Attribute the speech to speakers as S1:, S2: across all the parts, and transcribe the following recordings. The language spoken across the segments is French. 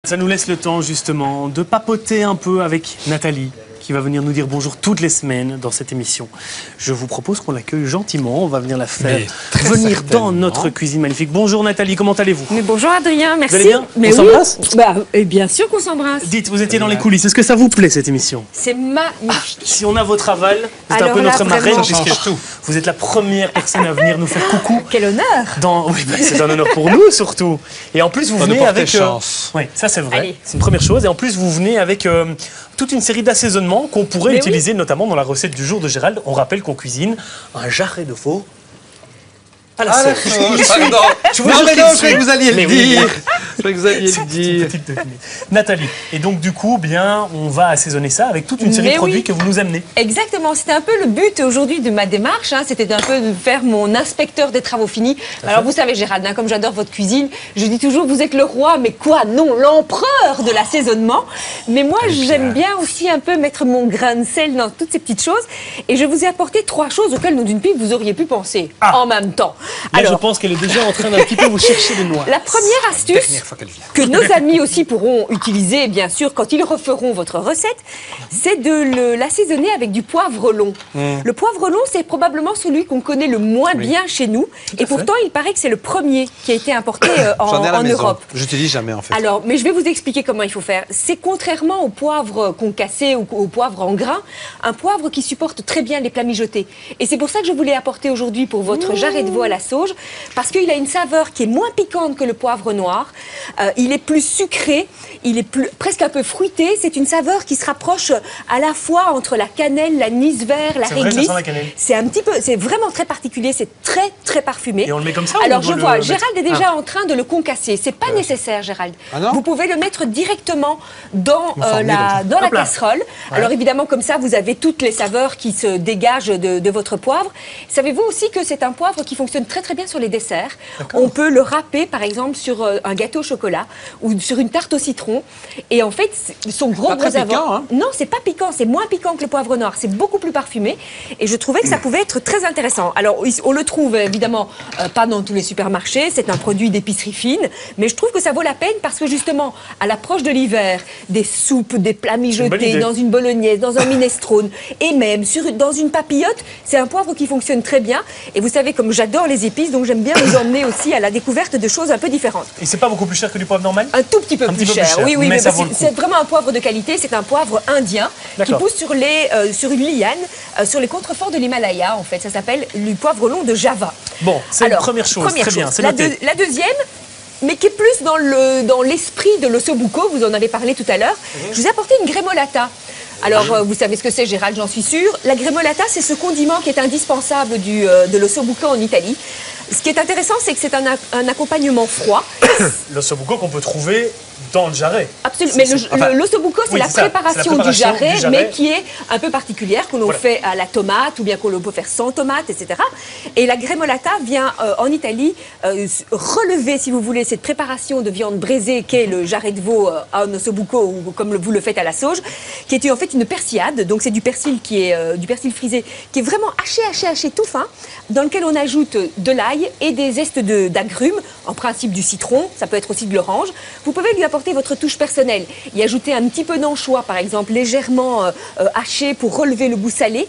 S1: Ça nous laisse le temps justement de papoter un peu avec Nathalie, qui va venir nous dire bonjour toutes les semaines dans cette émission. Je vous propose qu'on l'accueille gentiment, on va venir la faire venir dans notre cuisine magnifique. Bonjour Nathalie, comment allez-vous?
S2: Mais bonjour Adrien, merci.
S1: Vous allez bien?
S2: Mais
S1: on s'embrasse?
S2: Et bien sûr qu'on s'embrasse.
S1: Dites, vous étiez dans les coulisses, est-ce que ça vous plaît cette émission?
S2: C'est magnifique.
S1: Si on a votre aval, vous êtes
S2: Alors
S1: un peu
S2: là,
S1: notre marraine,
S2: vraiment,
S1: puisque vous êtes la première personne à venir nous faire coucou.
S2: Quel honneur!
S1: Oui, bah, c'est un honneur pour nous surtout. Et en plus, vous venez avec...
S3: chance.
S1: Oui, ça c'est vrai.
S2: Allez.
S1: C'est une première chose. Et en plus, vous venez avec toute une série d'assaisonnements qu'on pourrait utiliser notamment dans la recette du jour de Gérald. On rappelle qu'on cuisine un jarret de veau à la sauce.
S3: Je vous jure que vous alliez le dire. Je croyais que vous alliez le dire.
S1: Nathalie. Et donc, du coup, bien, on va assaisonner ça avec toute une série de produits que vous nous amenez.
S2: Exactement, c'était un peu le but aujourd'hui de ma démarche, hein. C'était un peu de faire mon inspecteur des travaux finis. Alors vous savez Gérald, hein, comme j'adore votre cuisine, je dis toujours vous êtes le roi, mais quoi? Non, l'empereur de l'assaisonnement. Mais moi j'aime bien aussi un peu mettre mon grain de sel dans toutes ces petites choses. Et je vous ai apporté 3 choses auxquelles nous d'une pipe vous auriez pu penser en même temps.
S1: Là, je pense qu'elle est déjà en train d'un petit peu vous chercher les noix.
S2: La première astuce que nos amis aussi pourront utiliser, bien sûr, quand ils referont votre recette, c'est de l'assaisonner avec du poivre long. Le poivre long, c'est probablement celui qu'on connaît le moins bien chez nous. Et pourtant, il paraît que c'est le premier qui a été importé en Europe.
S3: Je te dis jamais, en fait.
S2: Alors, mais je vais vous expliquer comment il faut faire. C'est contrairement au poivre concassé ou au poivre en grains, un poivre qui supporte très bien les plats mijotés. Et c'est pour ça que je voulais apporter aujourd'hui pour votre jarret de veau à la sauge, parce qu'il a une saveur qui est moins piquante que le poivre noir. Il est plus sucré, il est presque un peu fruité. C'est une saveur qui se rapproche à la fois entre la cannelle, l'anis vert, la réglisse. C'est un petit peu, c'est vraiment très particulier, c'est très très parfumé.
S1: Et on le met comme ça?
S2: Alors je vois, Gérald est déjà en train de le concasser. C'est pas nécessaire, Gérald. Vous pouvez le mettre directement dans la casserole. Alors évidemment, comme ça, vous avez toutes les saveurs qui se dégagent de votre poivre. Savez-vous aussi que c'est un poivre qui fonctionne très très bien sur les desserts. On peut le râper, par exemple, sur un gâteau au chocolat ou sur une tarte au citron. Et en fait, son gros avantage.
S3: Hein.
S2: Non, c'est pas piquant, c'est moins piquant que le poivre noir. C'est beaucoup plus parfumé. Et je trouvais que ça pouvait être très intéressant. Alors, on le trouve évidemment pas dans tous les supermarchés. C'est un produit d'épicerie fine. Mais je trouve que ça vaut la peine parce que justement, à l'approche de l'hiver, des soupes, des plats mijotés, dans une bolognaise, dans un minestrone et même dans une papillote, c'est un poivre qui fonctionne très bien. Et vous savez, comme j'adore les épices, donc j'aime bien vous emmener aussi à la découverte de choses un peu différentes.
S1: Et c'est pas beaucoup plus cher que du poivre normal?
S2: Un tout petit peu plus cher. Oui,
S1: mais
S2: c'est vraiment un poivre de qualité. C'est un poivre indien qui pousse sur une liane, sur les contreforts de l'Himalaya, en fait. Ça s'appelle le poivre long de Java.
S1: Bon, c'est la première chose. Très bien, c'est noté.
S2: La deuxième, mais qui est plus dans l'esprit de l'ossobuco, vous en avez parlé tout à l'heure, je vous ai apporté une grémolata. Alors, vous savez ce que c'est, Gérald, j'en suis sûre. La grémolata, c'est ce condiment qui est indispensable de l'ossobuco en Italie. Ce qui est intéressant, c'est que c'est un accompagnement froid.
S1: L'ossobuco qu'on peut trouver dans le jarret.
S2: Absolument. Mais l'ossobuco, c'est la préparation du jarret, mais qui est un peu particulière, que l'on fait à la tomate, ou bien qu'on peut faire sans tomate, etc. Et la grémolata vient en Italie relever, si vous voulez, cette préparation de viande braisée qu'est le jarret de veau en ossobuco, ou comme vous le faites à la sauge, qui est en fait une persillade. Donc c'est du persil du persil frisé, qui est vraiment haché tout fin, dans lequel on ajoute de l'ail et des zestes d'agrumes, en principe du citron, ça peut être aussi de l'orange. Vous pouvez lui apporter votre touche personnelle, y ajouter un petit peu d'anchois, par exemple, légèrement haché pour relever le goût salé,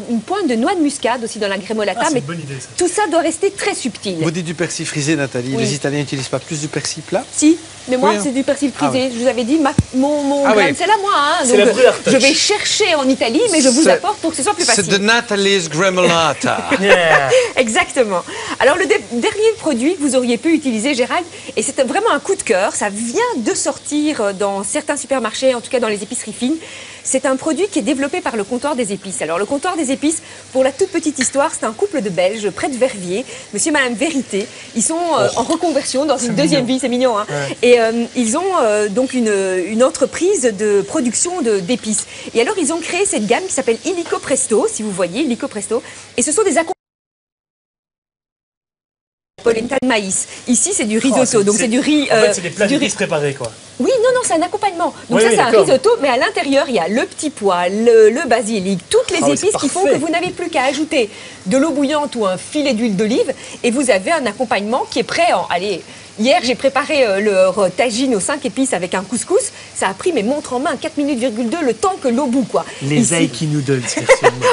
S2: une pointe de noix de muscade aussi dans la grémolata, mais
S1: bonne idée, ça.
S2: Tout ça doit rester très subtil.
S3: Vous dites du persil frisé, Nathalie. Les Italiens n'utilisent pas plus du persil plat?
S2: Si, mais moi c'est du persil frisé. Je vous avais dit, mon grain de sel à moi. Hein, donc je vais chercher en Italie, mais je vous apporte pour que ce soit plus facile.
S3: C'est de Nathalie's Gremolata.
S2: Exactement. Alors le dernier produit que vous auriez pu utiliser, Gérald, et c'est vraiment un coup de cœur, ça vient de sortir dans certains supermarchés, en tout cas dans les épiceries fines. C'est un produit qui est développé par le comptoir des épices. Alors le comptoir des épices, pour la toute petite histoire, c'est un couple de Belges près de Verviers, monsieur et madame Vérité. Ils sont en reconversion dans une deuxième vie, c'est mignon. Hein. Et ils ont donc une entreprise de production d'épices. Et alors ils ont créé cette gamme qui s'appelle Illico Presto, si vous voyez, Illico Presto. Et ce sont des polenta de maïs. Ici, c'est du risotto. Donc c'est du riz.
S1: En fait, c'est des plats d'épices préparés, quoi.
S2: Oui, non, c'est un accompagnement. Donc ça, c'est un risotto, mais à l'intérieur, il y a le petit pois, le basilic, toutes les épices qui font que vous n'avez plus qu'à ajouter de l'eau bouillante ou un filet d'huile d'olive, et vous avez un accompagnement qui est prêt en, allez, Hier, j'ai préparé le tagine aux 5 épices avec un couscous. Ça a pris mes montres en main, 4 minutes, le temps que l'eau bout, quoi.
S1: Les aiki noodles, virtuellement.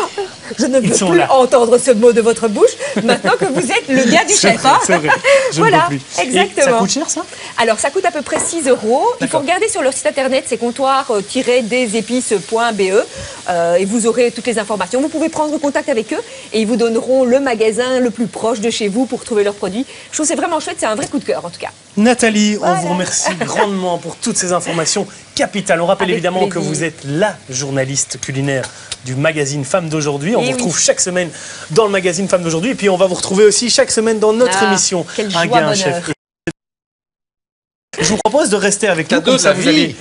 S2: Je ne veux plus entendre ce mot de votre bouche, maintenant que vous êtes le gars du chef.
S1: C'est vrai, je
S2: voilà,
S1: ne peux plus.
S2: exactement.
S1: Et ça coûte cher, ça?
S2: Alors, ça coûte à peu près 6 €. Il faut regarder sur leur site internet, c'est comptoir-desépices.be, et vous aurez toutes les informations. Vous pouvez prendre contact avec eux et ils vous donneront le magasin le plus proche de chez vous pour trouver leurs produits. Je trouve que c'est vraiment chouette, c'est un vrai coup de cœur, en tout cas.
S1: Nathalie, on vous remercie grandement pour toutes ces informations capitales. On rappelle évidemment que vous êtes la journaliste culinaire du magazine Femmes d'aujourd'hui. On vous retrouve chaque semaine dans le magazine Femmes d'aujourd'hui. Et puis on va vous retrouver aussi chaque semaine dans notre émission
S2: Un gars, un chef.
S1: Je vous propose de rester avec nous, comme ça vous allez